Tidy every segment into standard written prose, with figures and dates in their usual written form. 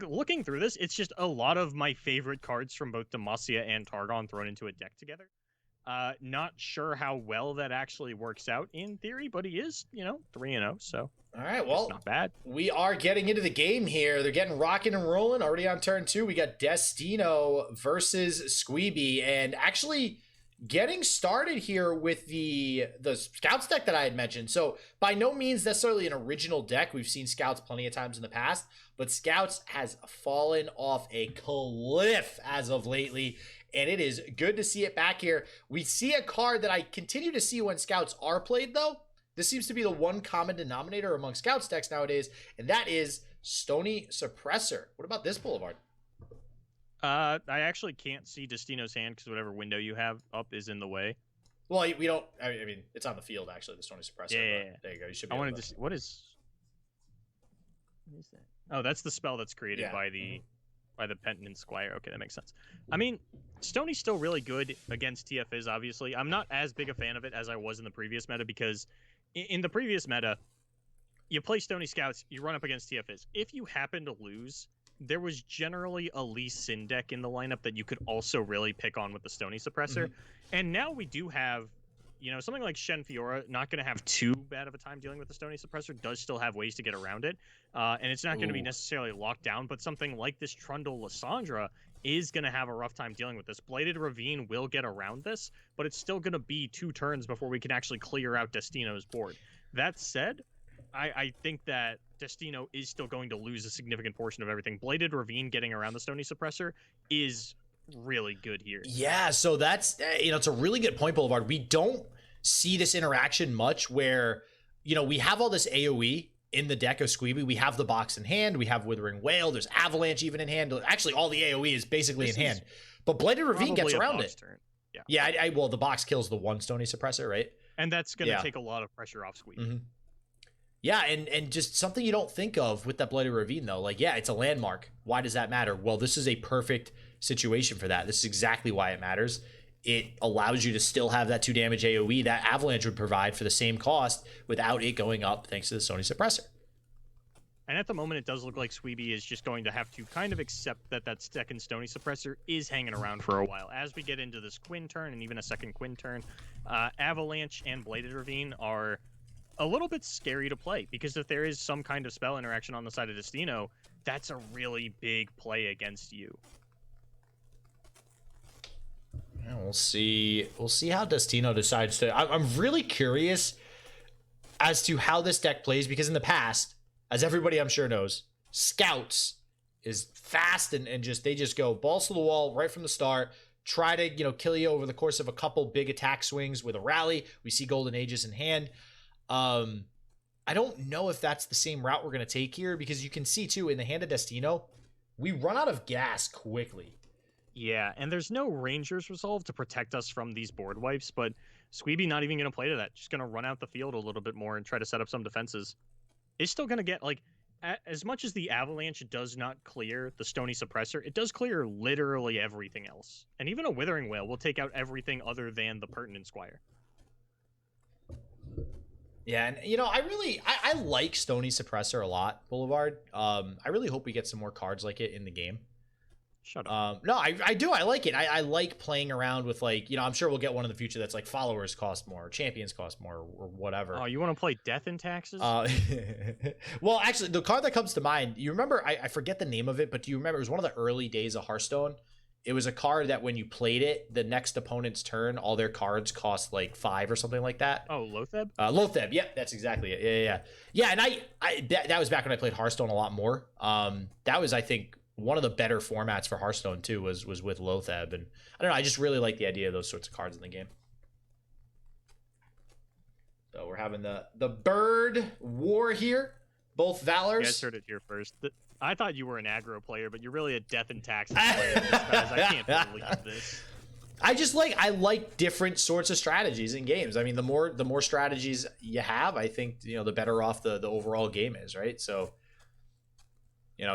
like looking through this, it's just a lot of my favorite cards from both Demacia and Targon thrown into a deck together. Not sure how well that actually works out in theory, but he is, 3-0, so All right, well, not bad. We are getting into the game here. They're getting rocking and rolling. Already on turn 2, we got Destino versus Sqweeby, and actually getting started here with the Scouts deck that I had mentioned. So by no means necessarily an original deck. We've seen Scouts plenty of times in the past, but Scouts has fallen off a cliff as of lately, and it is good to see it back here. We see a card that I continue to see when Scouts are played, though. This seems to be the one common denominator among Scouts decks nowadays, and that is Stony Suppressor. What about this, Boulevard? I actually can't see Destino's hand because whatever window you have up is in the way. Well, we don't. I mean, it's on the field actually. The Stony Suppressor. Yeah. There you go. You should. Be I wanted to see what is that? Oh, that's the spell that's created by the Pentant Squire. Okay, that makes sense. I mean, Stony's still really good against TFs. Obviously, I'm not as big a fan of it as I was in the previous meta because in the previous meta, you play Stony Scouts, you run up against TFs. If you happen to lose, there was generally a Lee Sin deck in the lineup that you could also really pick on with the Stony Suppressor. And now we do have, something like Shen Fiora, not going to have too bad of a time dealing with the Stony Suppressor, does still have ways to get around it. And it's not going to be necessarily locked down, but something like this Trundle Lysandra is going to have a rough time dealing with this. Bladed Ravine will get around this, but it's still going to be 2 turns before we can actually clear out Destino's board. That said, I think that Destino is still going to lose a significant portion of everything. Bladed Ravine getting around the Stony Suppressor is really good here. Yeah, so that's, it's a really good point, Boulevard. We don't see this interaction much where, we have all this AoE in the deck of Sqweeby. We have the box in hand. We have Withering Wail. There's Avalanche even in hand. Actually, all the AoE is basically in hand. But Bladed Ravine gets around it. Turn. Yeah, well, the box kills the one Stony Suppressor, right? And that's going to take a lot of pressure off Sqweeby. Yeah, and just something you don't think of with that Bladed Ravine, though. Like, yeah, it's a landmark. Why does that matter? Well, this is a perfect situation for that. This is exactly why it matters. It allows you to still have that 2 damage AoE that Avalanche would provide for the same cost without it going up thanks to the Stony Suppressor. And at the moment, it does look like Sqweeby is just going to have to kind of accept that second Stony Suppressor is hanging around for a while. As we get into this Quinn turn and even a second Quinn turn, Avalanche and Bladed Ravine are a little bit scary to play because if there is some kind of spell interaction on the side of Destino, that's a really big play against you. Yeah, we'll see. We'll see how Destino decides to. I'm really curious as to how this deck plays because in the past, as everybody I'm sure knows, Scouts is fast and they just go balls to the wall right from the start. Try to kill you over the course of a couple big attack swings with a rally. We see Golden Aegis in hand. I don't know if that's the same route we're going to take here because you can see too in the hand of Destino, we run out of gas quickly. Yeah, and there's no Ranger's Resolve to protect us from these board wipes, but Sqweeby not even going to play to that. Just going to run out the field a little bit more and try to set up some defenses. It's still going to get, as much as the Avalanche does not clear the Stony Suppressor, it does clear literally everything else. And even a Withering Wail will take out everything other than the Pertinent Squire. Yeah, and I like Stony Suppressor a lot, Boulevard. I really hope we get some more cards like it in the game. Shut up. No, I do. I like it. I like playing around with I'm sure we'll get one in the future that's like followers cost more, or champions cost more, or whatever. Oh, you want to play Death and Taxes? Well, actually, the card that comes to mind, you remember, I forget the name of it, but do you remember, it was one of the early days of Hearthstone. It was a card that when you played it, the next opponent's turn, all their cards cost 5 or something like that. Oh, Lotheb? Lotheb, yeah, that's exactly it. Yeah, and that was back when I played Hearthstone a lot more. That was, I think, one of the better formats for Hearthstone too was with Lotheb, and I don't know, I just really like the idea of those sorts of cards in the game. So we're having the bird war here. Both Valors. You guys heard it here first. I thought you were an aggro player, but you're really a Death and Taxes player. I can't believe this. I like different sorts of strategies in games. I mean, the more strategies you have, I think the better off the overall game is, right? So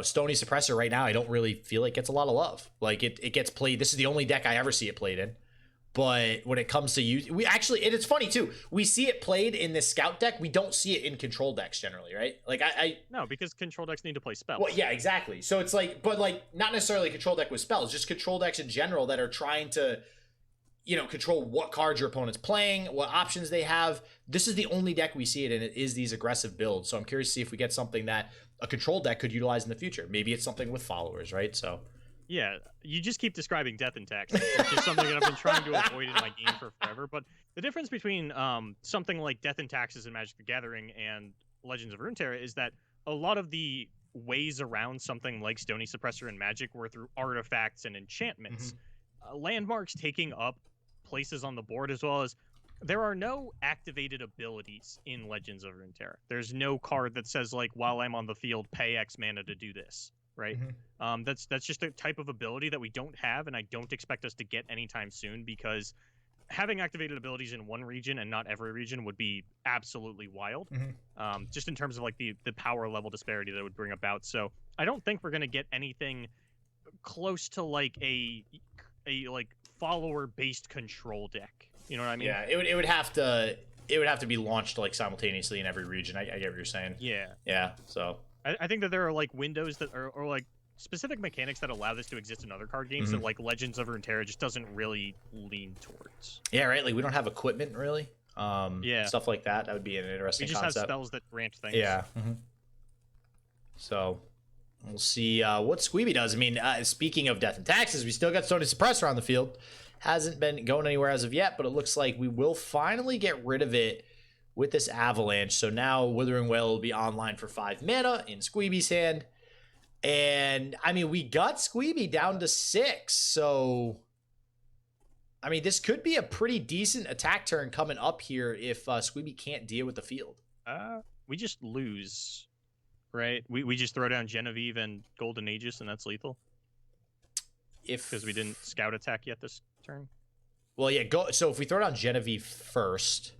Stony Suppressor right now, I don't really feel it gets a lot of love. It gets played. This is the only deck I ever see it played in. But when it comes to use, we actually, and it's funny too. We see it played in this scout deck. We don't see it in control decks generally, right? Like no, because control decks need to play spells. Well, yeah, exactly. So it's like, but like not necessarily a control deck with spells, just control decks in general that are trying to, you know, control what cards your opponent's playing, what options they have. This is the only deck we see it in. It is these aggressive builds. So I'm curious to see if we get something that a control deck could utilize in the future. Maybe it's something with followers, right? So. Yeah, you just keep describing death and taxes, which is something that I've been trying to avoid in my game for forever. But the difference between something like Death and Taxes in Magic the Gathering and Legends of Runeterra is that a lot of the ways around something like Stony Suppressor in Magic were through artifacts and enchantments. Landmarks taking up places on the board, as well as there are no activated abilities in Legends of Runeterra. There's no card that says, like, while I'm on the field, pay X mana to do this. Right. That's just a type of ability that we don't have, and I don't expect us to get anytime soon, because having activated abilities in one region and not every region would be absolutely wild. Just in terms of like the power level disparity that it would bring about. So I don't think we're gonna get anything close to like a like follower based control deck. You know what I mean? Yeah, it would have to be launched like simultaneously in every region. I get what you're saying. Yeah. So. I think that there are like windows that are, or like specific mechanics that allow this to exist in other card games that like Legends of Runeterra just doesn't really lean towards. Yeah, right. Like we don't have equipment really. Yeah. Stuff like that. That would be an interesting concept. We just have spells that grant things. Yeah. So we'll see what Sqweeby does. I mean, speaking of Death and Taxes, we still got Stony Suppressor on the field. Hasn't been going anywhere as of yet, but it looks like we will finally get rid of it with this Avalanche. So now Withering Wail will be online for 5 mana in Sqweeby's hand. And, I mean, we got Sqweeby down to 6. So, I mean, this could be a pretty decent attack turn coming up here if Sqweeby can't deal with the field. We just lose, right? We just throw down Genevieve and Golden Aegis, and that's lethal. Because we didn't scout attack yet this turn. Well, yeah. So if we throw down Genevieve first...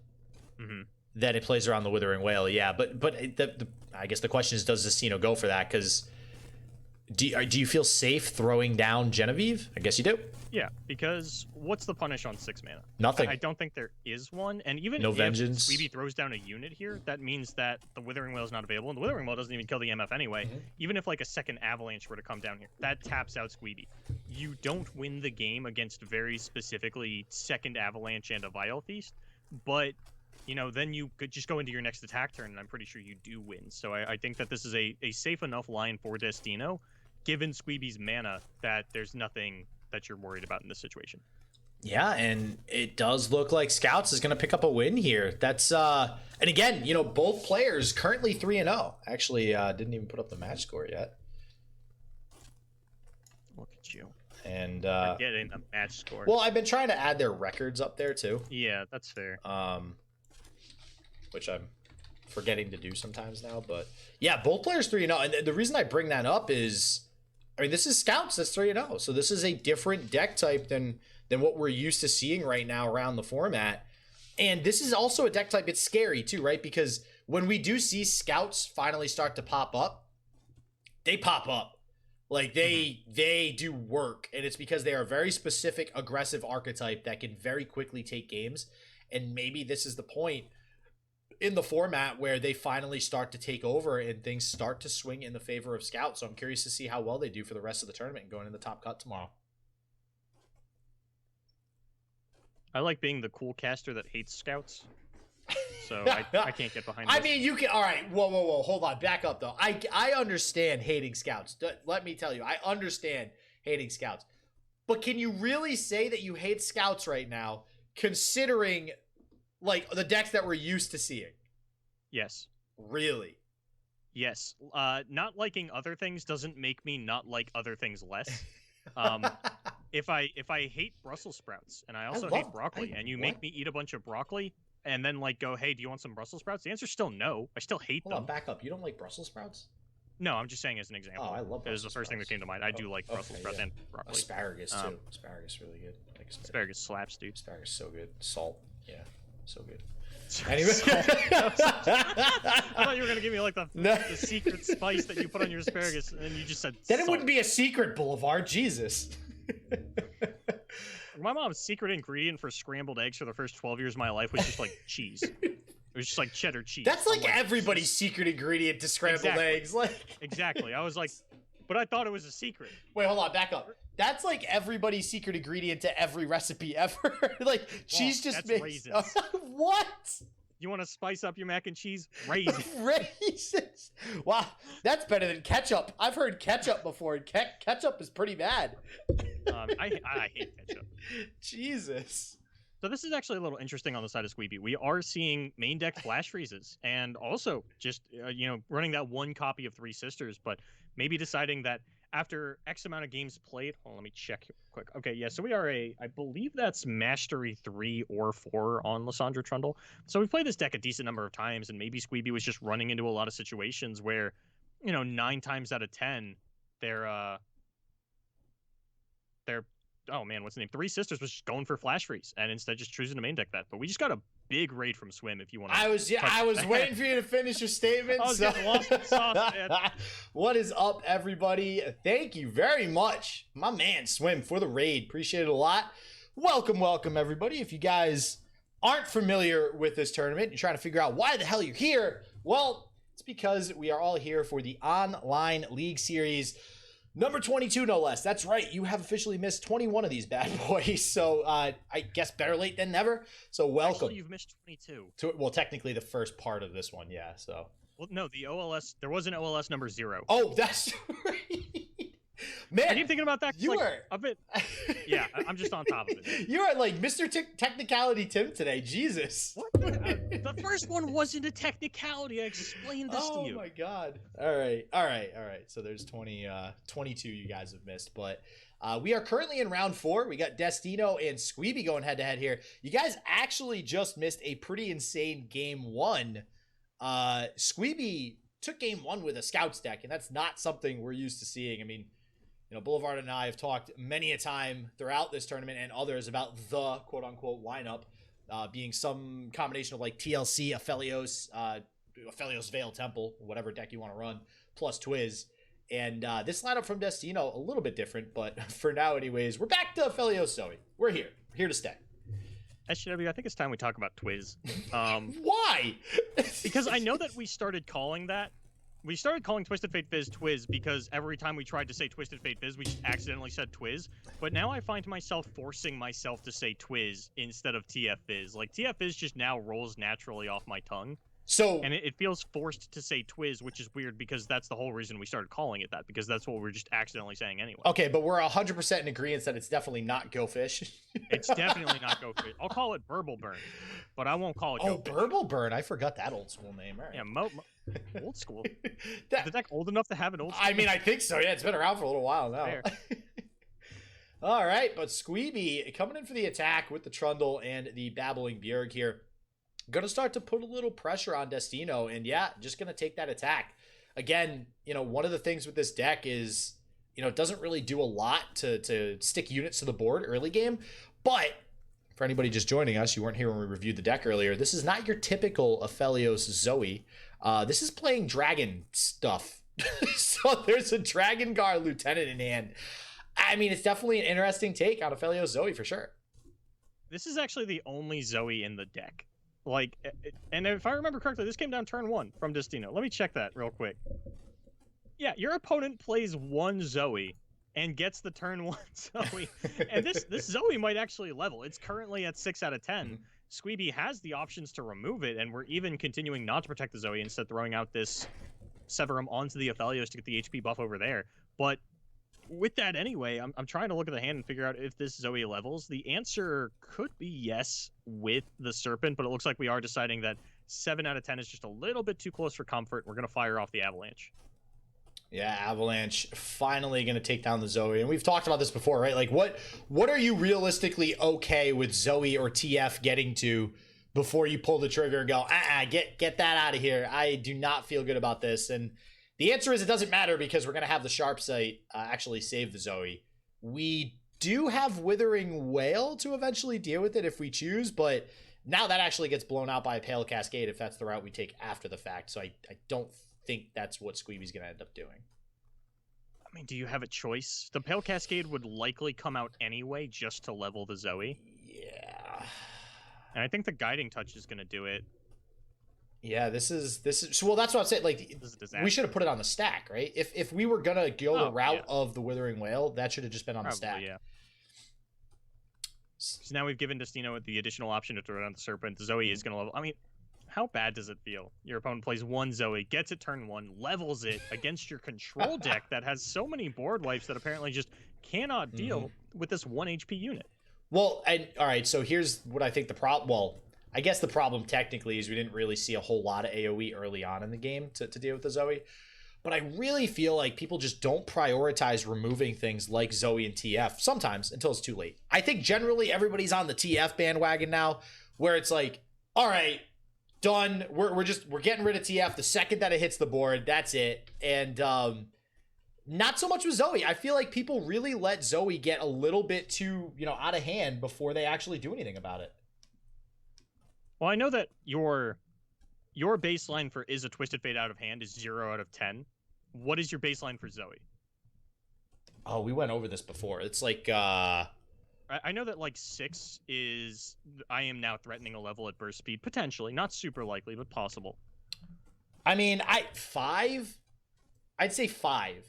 then it plays around the Withering Wail, yeah. But I guess the question is, does Destino go for that? Because do you feel safe throwing down Genevieve? I guess you do. Yeah, because what's the punish on 6 mana? Nothing. I don't think there is one. And even no if vengeance. Sqweeby throws down a unit here, that means that the Withering Wail is not available, and the Withering Wail doesn't even kill the MF anyway. Even if like a second Avalanche were to come down here, that taps out Sqweeby. You don't win the game against very specifically second Avalanche and a Vile Feast, but you know, then you could just go into your next attack turn, and I'm pretty sure you do win. So I think that this is a safe enough line for Destino, given Sqweeby's mana, that there's nothing that you're worried about in this situation. Yeah, and it does look like Scouts is going to pick up a win here. That's and again, you know, both players currently 3-0. Actually, didn't even put up the match score yet. Look at you. And getting a match score. Well, I've been trying to add their records up there too. Yeah, that's fair. Which I'm forgetting to do sometimes now, but yeah, both players 3-0. And the reason I bring that up is, I mean, this is Scouts that's 3-0, so this is a different deck type than what we're used to seeing right now around the format. And this is also a deck type. It's scary too, right? Because when we do see Scouts finally start to pop up, they pop up. Like they do work, and it's because they are a very specific aggressive archetype that can very quickly take games. And maybe this is the point in the format where they finally start to take over and things start to swing in the favor of Scouts. So I'm curious to see how well they do for the rest of the tournament and going in the top cut tomorrow. I like being the cool caster that hates Scouts. So I can't get behind this. I mean, you can... All right, whoa. Hold on. Back up, though. I understand hating Scouts. Let me tell you. I understand hating Scouts. But can you really say that you hate Scouts right now, considering... like the decks that we're used to seeing? Yes. Really? Yes. Not liking other things doesn't make me not like other things less. If I hate Brussels sprouts and I also hate broccoli, and you make me eat a bunch of broccoli and then like go, hey, do you want some Brussels sprouts? The answer's still no. I still hate them. Hold on, back up. You don't like Brussels sprouts? No, I'm just saying as an example. Oh, I love Brussels sprouts. It was the first thing that came to mind. I do like Brussels sprouts and broccoli. Asparagus too. Asparagus really good. I like asparagus slaps, dude. Asparagus so good. Salt. Yeah. So good. Anyway. I thought you were gonna give me like the secret spice that you put on your asparagus, and you just said then salt. It wouldn't be a secret, Boulevard. Jesus. My mom's secret ingredient for scrambled eggs for the first 12 years of my life was just like cheese. It was just like cheddar cheese. That's like everybody's secret ingredient to scrambled eggs. Like exactly. I was like, but I thought it was a secret. Wait, hold on, back up. That's like everybody's secret ingredient to every recipe ever. Like cheese just makes raisins. What? You want to spice up your mac and cheese? Raisins. Raisins. Wow, that's better than ketchup. I've heard ketchup before. Ketchup is pretty bad. I hate ketchup. Jesus. So this is actually a little interesting on the side of Sqweeby. We are seeing main deck flash freezes, and also just running that one copy of Three Sisters, but maybe deciding that after X amount of games played. Hold on, let me check here quick. Okay, yeah, so we are I believe that's Mastery 3 or 4 on Lysandra Trundle. So we've played this deck a decent number of times, and maybe Sqweeby was just running into a lot of situations where, 9 times out of 10, they're oh man, what's the name? Three Sisters was just going for flash freeze and instead just choosing to main deck that. But we just got a big raid from Swim if you want to. I was waiting for you to finish your statement. I was getting lost in sauce, man. What is up, everybody? Thank you very much, my man Swim, for the raid. Appreciate it a lot. Welcome, everybody. If you guys aren't familiar with this tournament, you're trying to figure out why the hell you're here. Well, it's because we are all here for the online league series. Number 22, no less. That's right. You have officially missed 21 of these bad boys. So I guess better late than never. So welcome. Actually, you've missed 22. Well, technically the first part of this one, yeah. So. Well, no, the OLS. There was an OLS number 0. Oh, that's right. Man, I keep thinking about that. You were a bit. Yeah, I'm just on top of it. You are like Mr. Technicality Tim today. Jesus. What? The first one wasn't a technicality. I explained this to you. Oh my god. All right. So there's 22 you guys have missed, but we are currently in round 4. We got Destino and Sqweeby going head to head here. You guys actually just missed a pretty insane game 1. Sqweeby took game 1 with a Scouts deck, and that's not something we're used to seeing. I mean, Boulevard and I have talked many a time throughout this tournament and others about the quote-unquote lineup being some combination of like TLC, Aphelios Veil Temple, whatever deck you want to run, plus Twiz. And this lineup from Destino, a little bit different, but for now anyways, we're back to Aphelios Zoe. We're here to stay. SGW, I think it's time we talk about Twiz. Why? Because I know that we started calling that. We started calling Twisted Fate Fizz Twiz because every time we tried to say Twisted Fate Fizz, we just accidentally said Twiz. But now I find myself forcing myself to say Twiz instead of TF Fizz. Like, TF Fizz just now rolls naturally off my tongue. And it feels forced to say Twiz, which is weird because that's the whole reason we started calling it that, because that's what we're just accidentally saying anyway. Okay, but we're 100% in agreement that it's definitely not Go Fish. It's definitely not Go Fish. I'll call it Burble Burn, but I won't call it Go Fish. Burble Burn. I forgot that old school name. All right. Yeah, old school. Is the deck old enough to have an old school? I mean, I think so. Yeah, it's been around for a little while now. All right, but Sqweeby coming in for the attack with the Trundle and the Babbling Bjerg here. Going to start to put a little pressure on Destino, and yeah, just going to take that attack. Again, one of the things with this deck is, it doesn't really do a lot to stick units to the board early game, but for anybody just joining us, you weren't here when we reviewed the deck earlier, this is not your typical Aphelios Zoe. This is playing dragon stuff. So there's a Dragon Guard Lieutenant in hand. I mean, it's definitely an interesting take on Aphelios Zoe for sure. This is actually the only Zoe in the deck. Like, and if I remember correctly, this came down turn 1 from Destino. Let me check that real quick. Yeah, your opponent plays 1 Zoe and gets the turn 1 Zoe. And this Zoe might actually level. It's currently at 6 out of 10. Mm-hmm. Sqweeby has the options to remove it, and we're even continuing not to protect the Zoe, instead throwing out this Severum onto the Aphelios to get the HP buff over there. But with that anyway, I'm trying to look at the hand and figure out if this Zoe levels. The answer could be yes with the Serpent, but it looks like we are deciding that 7 out of 10 is just a little bit too close for comfort. We're going to fire off the Avalanche. Yeah, Avalanche finally going to take down the Zoe. And we've talked about this before, right? Like, what are you realistically okay with Zoe or TF getting to before you pull the trigger and go, get that out of here. I do not feel good about this. And the answer is it doesn't matter, because we're going to have the Sharp Sight actually save the Zoe. We do have Withering Wail to eventually deal with it if we choose, but now that actually gets blown out by a Pale Cascade if that's the route we take after the fact. So I don't think that's what Sqweeby's going to end up doing. I mean, do you have a choice? The Pale Cascade would likely come out anyway just to level the Zoe. Yeah. And I think the Guiding Touch is going to do it. Yeah, this is well, that's what I'm saying. Like, we should have put it on the stack, right? If we were gonna go the route of the Withering Wail, that should have just been on the stack. Yeah. So now we've given Destino the additional option to throw it on the Serpent. The Zoe is going to level. I mean, how bad does it feel? Your opponent plays one Zoe, gets it turn 1, levels it against your control deck that has so many board wipes that apparently just cannot deal with this 1 HP unit. Well, and all right, so here's what I think the problem. Well, I guess the problem technically is we didn't really see a whole lot of AoE early on in the game to deal with the Zoe. But I really feel like people just don't prioritize removing things like Zoe and TF sometimes until it's too late. I think generally everybody's on the TF bandwagon now, where it's like, all right, done. We're getting rid of TF the second that it hits the board. That's it. And not so much with Zoe. I feel like people really let Zoe get a little bit too, out of hand before they actually do anything about it. Well, I know that your baseline for is a Twisted Fate out of hand is 0 out of 10. What is your baseline for Zoe? Oh, we went over this before. It's like I know that like 6 is I am now threatening a level at burst speed, potentially. Not super likely, but possible. I mean, 5? I'd say 5.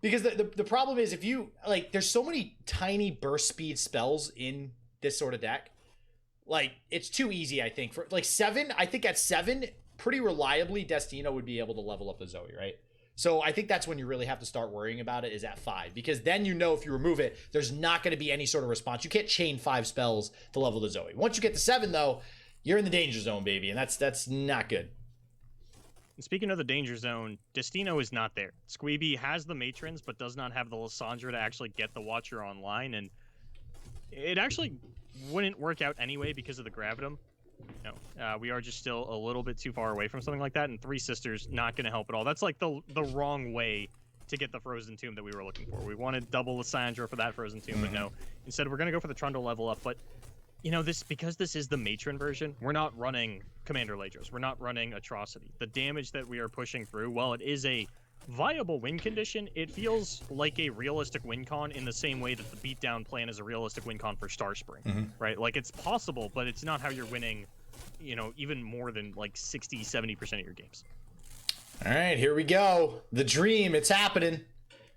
Because the problem is if you like there's so many tiny burst speed spells in this sort of deck. Like, it's too easy, I think. For like 7, I think at 7, pretty reliably, Destino would be able to level up the Zoe, right? So I think that's when you really have to start worrying about it, is at 5. Because then if you remove it, there's not going to be any sort of response. You can't chain 5 spells to level the Zoe. Once you get to 7, though, you're in the danger zone, baby. And that's not good. And speaking of the danger zone, Destino is not there. Sqweeby has the Matrons, but does not have the Lysandra to actually get the Watcher online. And it actually wouldn't work out anyway because of the Gravitum. We are just still a little bit too far away from something like that, and Three Sisters not going to help at all. That's like the wrong way to get the Frozen Tomb that we were looking for. We wanted double Lysandra for that Frozen Tomb, but no. Instead, we're going to go for the Trundle level up, but because this is the Matron version, we're not running Commander Ladros. We're not running Atrocity. The damage that we are pushing through, while it is a viable win condition, it feels like a realistic win con in the same way that the beatdown plan is a realistic win con for Starspring, right? Like, it's possible, but it's not how you're winning, even more than like 60-70% of your games. All right, here we go. The dream, it's happening.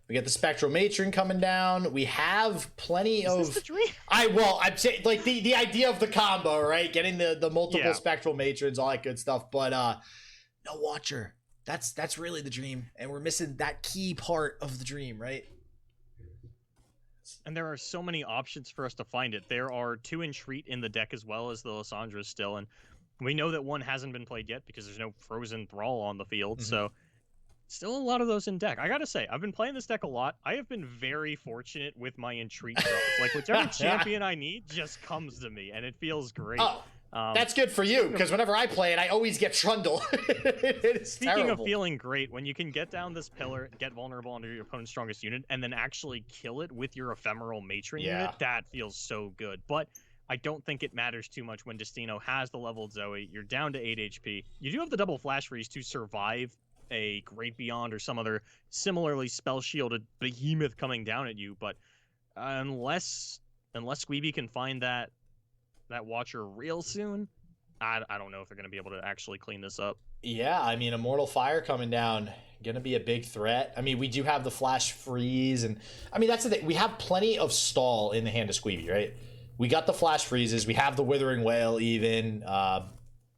We got the Spectral Matron coming down. We have plenty of. Is this the dream? I'm saying like the idea of the combo, right? Getting the multiple Spectral Matrons, all that good stuff. But no Watcher. That's really the dream, and we're missing that key part of the dream, right? And there are so many options for us to find it. There are 2 Entreat in the deck as well as the Lysandra still, and we know that one hasn't been played yet because there's no Frozen Thrall on the field, so still a lot of those in deck. I gotta say, I've been playing this deck a lot. I have been very fortunate with my Entreat draws. Like, whichever champion I need just comes to me, and it feels great. Oh. That's good for you, because whenever I play it, I always get Trundle. Speaking of feeling great, when you can get down this pillar, get vulnerable under your opponent's strongest unit, and then actually kill it with your ephemeral Matron unit, that feels so good. But I don't think it matters too much when Destino has the leveled Zoe. You're down to 8 HP. You do have the double Flash Freeze to survive a Great Beyond or some other similarly spell-shielded behemoth coming down at you, but unless Sqweeby can find that Watcher real soon, I don't know if they're going to be able to actually clean this up. Yeah, I mean, Immortal Fire coming down, going to be a big threat. I mean, we do have the Flash Freeze, and I mean, that's the thing. We have plenty of stall in the hand of Sqweeby, right? We got the Flash Freezes. We have the Withering Wail even.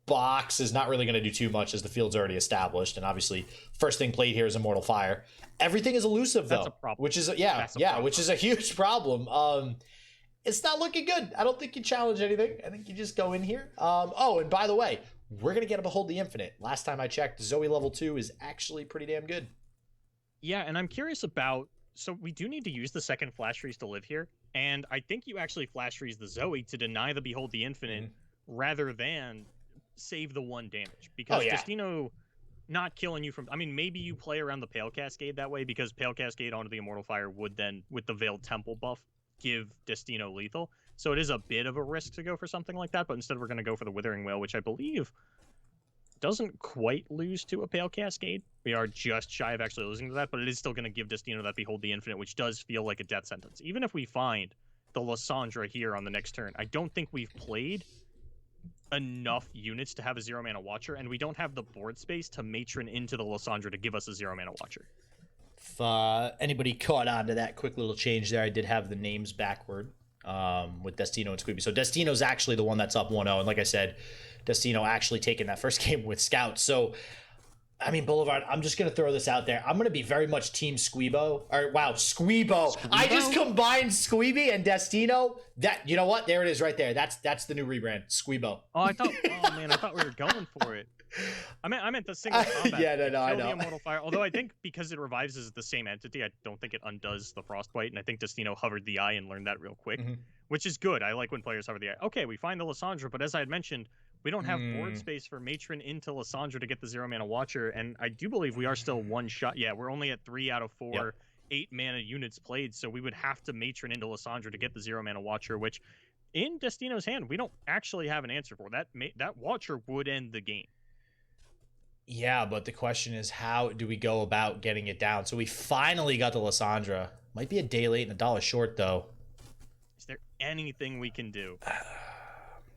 Box is not really going to do too much as the field's already established, and obviously, first thing played here is Immortal Fire. Everything is elusive, though. That's a problem. Which is, which is a huge problem. It's not looking good. I don't think you challenge anything. I think you just go in here. And by the way, we're going to get a Behold the Infinite. Last time I checked, Zoe level 2 is actually pretty damn good. Yeah, and I'm curious about... So we do need to use the second Flash Freeze to live here, and I think you actually Flash Freeze the Zoe to deny the Behold the Infinite rather than save the 1 damage. Because Destino not killing you from... I mean, maybe you play around the Pale Cascade that way, because Pale Cascade onto the Immortal Fire would then, with the Veiled Temple buff, give Destino lethal. So it is a bit of a risk to go for something like that, but instead we're going to go for the Withering Wail, which I believe doesn't quite lose to a Pale Cascade. We are just shy of actually losing to that, but it is still going to give Destino that Behold the Infinite, which does feel like a death sentence. Even if we find the Lysandra here on the next turn, I don't think we've played enough units to have a 0-mana Watcher, and we don't have the board space to matron into the Lysandra to give us a 0-mana Watcher. If anybody caught on to that quick little change there, I did have the names backward with Destino and Sqweeby. So Destino's actually the one that's up 1-0, and like I said, Destino actually taking that first game with Scouts. So, I mean, Boulevard, I'm just going to throw this out there. I'm going to be very much Team Sqweebo. Or, wow, Sqweebo. I just combined Sqweeby and Destino. That, you know what? There it is right there. That's the new rebrand, Sqweebo. I thought we were going for it. I meant the single combat. Yeah, no, I know. The Immortal Fire. Although I think because it revives as the same entity, I don't think it undoes the Frostbite, and I think Destino hovered the eye and learned that real quick, which is good. I like when players hover the eye. Okay, we find the Lysandra, but as I had mentioned, we don't have board space for Matron into Lysandra to get the 0-mana Watcher, and I do believe we are still one shot. Yeah, we're only at 3 out of 4 8-mana units played, so we would have to Matron into Lysandra to get the 0-mana Watcher, which in Destino's hand, we don't actually have an answer for. That Watcher would end the game. Yeah, but the question is, how do we go about getting it down? So we finally got the Lysandra. Might be a day late and a dollar short, though. Is there anything we can do?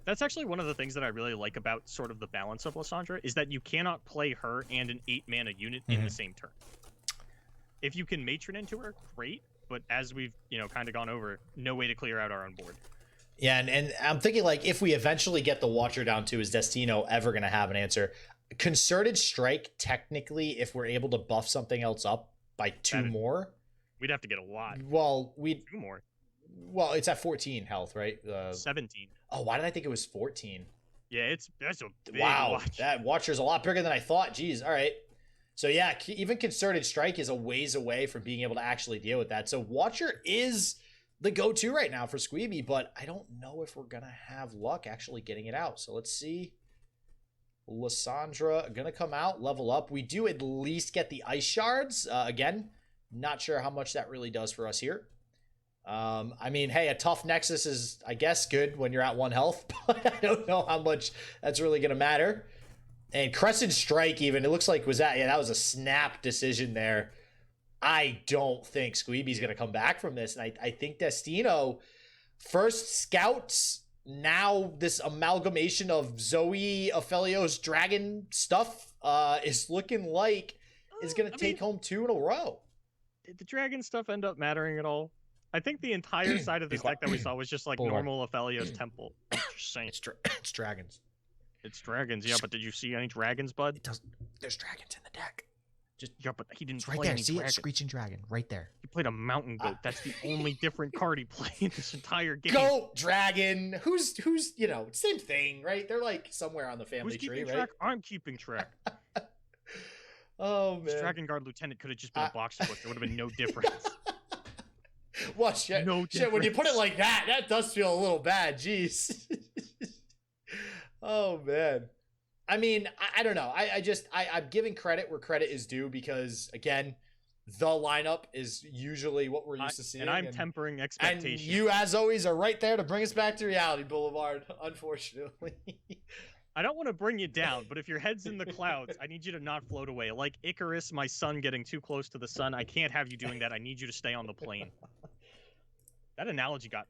That's actually one of the things that I really like about sort of the balance of Lysandra, is that you cannot play her and an 8-mana unit in the same turn. If you can Matron into her, great, but as we've, kind of gone over, no way to clear out our own board. Yeah, and I'm thinking, like, if we eventually get the Watcher down too, is Destino ever going to have an answer? Concerted Strike, technically, if we're able to buff something else up by 2 more. We'd have to get a lot. Well, 2 more. Well, it's at 14 health, right? 17. Oh, why did I think it was 14? Yeah, that's a big watch. That Watcher's a lot bigger than I thought. Jeez, all right. So yeah, even Concerted Strike is a ways away from being able to actually deal with that. So Watcher is the go-to right now for Sqweeby, but I don't know if we're going to have luck actually getting it out. So let's see. Lysandra going to come out, level up. We do at least get the Ice Shards. Again, not sure how much that really does for us here. I mean, hey, a tough Nexus is, I guess, good when you're at 1 health, but I don't know how much that's really going to matter. And Crescent Strike even, it looks like that was a snap decision there. I don't think Sqweeby's going to come back from this. And I think Destino, first Scouts, now this amalgamation of Zoe, Ophelio's dragon stuff is looking like is going to take home 2 in a row. Did the dragon stuff end up mattering at all? I think the entire side of this deck that we saw was just like normal Ophelio's temple. Just saying. It's dragons. It's dragons, yeah, but did you see any dragons, bud? There's dragons in the deck. Yeah, but he didn't right play there. any See dragons. it? Screeching Dragon, right there. He played a mountain goat. That's the only different card he played in this entire game. Goat, dragon, who's same thing, right? They're like somewhere on the family tree, right? Track? I'm keeping track. Oh man. This Dragon Guard Lieutenant could have just been a box book. There would have been no difference. Well, shit. When you put it like that, that does feel a little bad. Jeez. Oh man. I mean, I don't know. I'm giving credit where credit is due because, again, the lineup is usually what we're used to seeing. And I'm tempering expectations. And you, as always, are right there to bring us back to reality, Boulevard, unfortunately. I don't want to bring you down, but if your head's in the clouds, I need you to not float away. Like Icarus, my son getting too close to the sun. I can't have you doing that. I need you to stay on the plane. That analogy got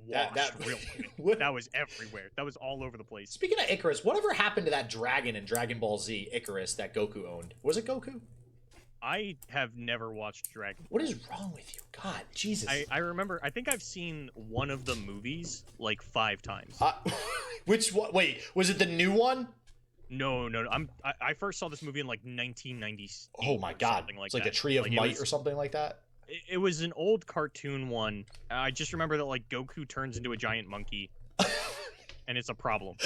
washed real quick. That was everywhere. That was all over the place. Speaking of Icarus, whatever happened to that dragon in Dragon Ball Z, Icarus, that Goku owned? Was it Goku? I have never watched Dragon Ball. What is wrong with you? God, Jesus. I remember, I think I've seen one of the movies like 5 times. Which one? Wait, was it the new one? No. I first saw this movie in like 1990. Oh my God. It's like a Tree of Might or something like that? It was an old cartoon one. I just remember that like Goku turns into a giant monkey, and it's a problem.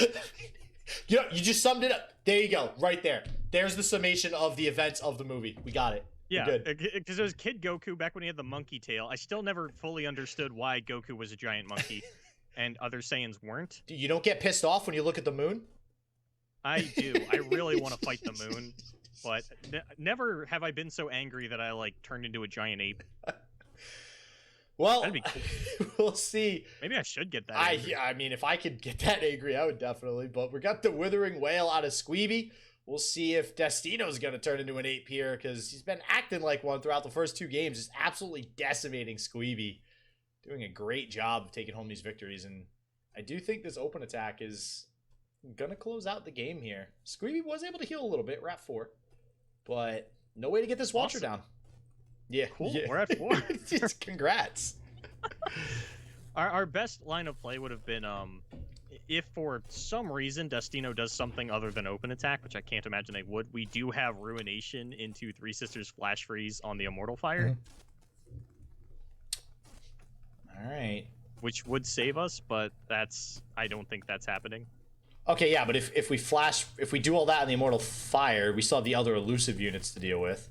You just summed it up. There you go, right there. There's the summation of the events of the movie. We got it. Yeah, because it was Kid Goku back when he had the monkey tail. I still never fully understood why Goku was a giant monkey, and other Saiyans weren't. You don't get pissed off when you look at the moon? I do. I really want to fight the moon. But never have I been so angry that I, like, turned into a giant ape. Well, That'd be cool. we'll see. Maybe I should get that. I mean, if I could get that angry, I would definitely. But we got the Withering Wail out of Sqweeby. We'll see if Destino's going to turn into an ape here, because he's been acting like one throughout the first 2 games, just absolutely decimating Sqweeby. Doing a great job of taking home these victories, and I do think this open attack is going to close out the game here. Sqweeby was able to heal a little bit. We're at 4, but no way to get this Watcher down. Yeah. Cool. Yeah. We're at 4. Just congrats. Our best line of play would have been if for some reason Destino does something other than open attack, which I can't imagine they would. We do have Ruination into Three Sisters Flash Freeze on the Immortal Fire. All right. Which would save us, but I don't think that's happening. Okay, yeah, but if we do all that on the Immortal Fire, we still have the other elusive units to deal with.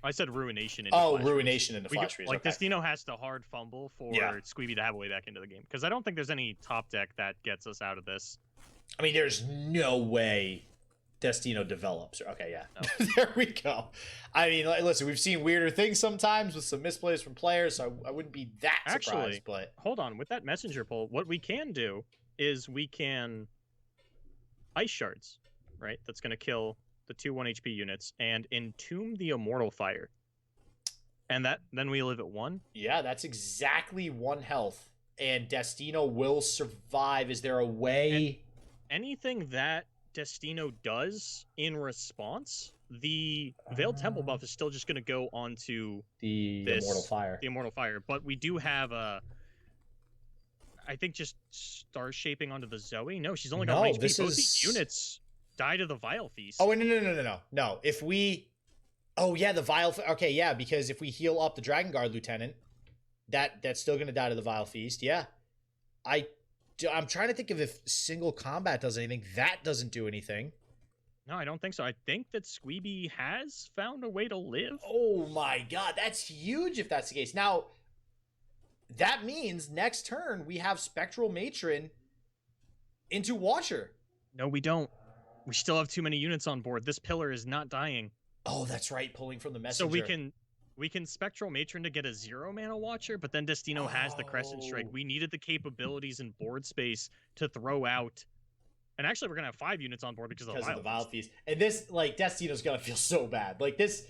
I said Ruination into Oh, Flash Ruination Freeze. into Flash Freeze. Like, okay. Destino has to hard fumble for Sqweeby to have a way back into the game. Because I don't think there's any top deck that gets us out of this. I mean, there's no way Destino develops. Okay, yeah. No. There we go. I mean, listen, we've seen weirder things sometimes with some misplays from players, so I wouldn't be that surprised. Actually, but hold on. With that messenger pull, what we can do is we can Ice Shards, right? That's going to kill the 2 1 HP units and entomb the Immortal Fire. And then we live at 1? Yeah, that's exactly 1 health. And Destino will survive. Is there a way? And anything that Destino does in response, the Veiled Temple buff is still just going to go onto the Immortal Fire. The Immortal Fire. But we do have I think just star shaping onto the Zoe. No, she's only got 1 HP. Both these units die to the Vile Feast. Oh, no. If we... Oh, yeah, the Vile... Okay, yeah, because if we heal up the Dragon Guard Lieutenant, that's still going to die to the Vile Feast. Yeah. I'm trying to think of if single combat does anything. That doesn't do anything. No, I don't think so. I think that Sqweeby has found a way to live. Oh, my God. That's huge if that's the case. Now, that means next turn we have Spectral Matron into Watcher. No, we don't. We still have too many units on board. This pillar is not dying. Oh, that's right, pulling from the messenger. So we can Spectral Matron to get a 0-mana Watcher, but then Destino has the Crescent Strike. We needed the capabilities and board space to throw out. And actually, we're going to have 5 units on board because of the Vile Feast. And this, like, Destino's going to feel so bad. Like, this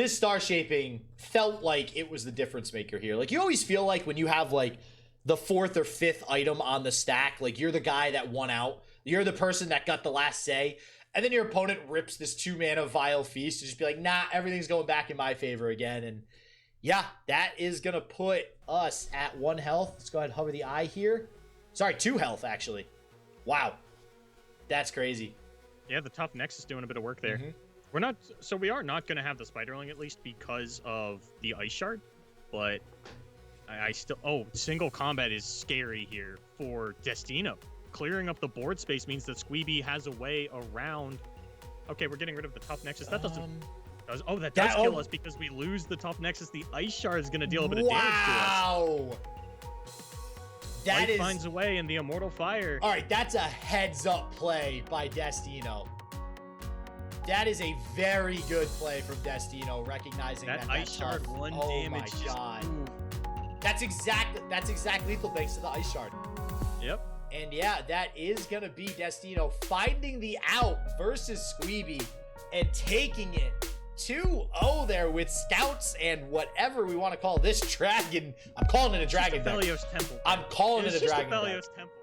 star shaping felt like it was the difference maker here. Like, you always feel like when you have, like, the 4th or 5th item on the stack, like, you're the guy that won out. You're the person that got the last say. And then your opponent rips this 2-mana Vile Feast to just be like, nah, everything's going back in my favor again. And yeah, that is going to put us at 1 health. Let's go ahead and hover the eye here. Sorry, 2 health, actually. Wow. That's crazy. Yeah, the Tough Nexus doing a bit of work there. Mm-hmm. We are not going to have the Spiderling, at least because of the Ice Shard. But I still... Oh, single combat is scary here for Destino. Clearing up the board space means that Sqweeby has a way around. Okay, we're getting rid of the Tough Nexus. That doesn't. That does kill us because we lose the Tough Nexus. The Ice Shard is going to deal a bit of damage to us. Wow. Light finds a way in the Immortal Fire. All right, that's a heads-up play by Destino. That is a very good play from Destino, recognizing that Ice Shard 1 damage. Oh my God. That's exact lethal thanks to the Ice Shard. Yep. And yeah, that is going to be Destino finding the out versus Sqweeby and taking it 2-0 there with scouts and whatever we want to call this dragon. I'm calling it a dragon deck. Just a Felios Temple. I'm calling it a dragon deck. Felios Temple.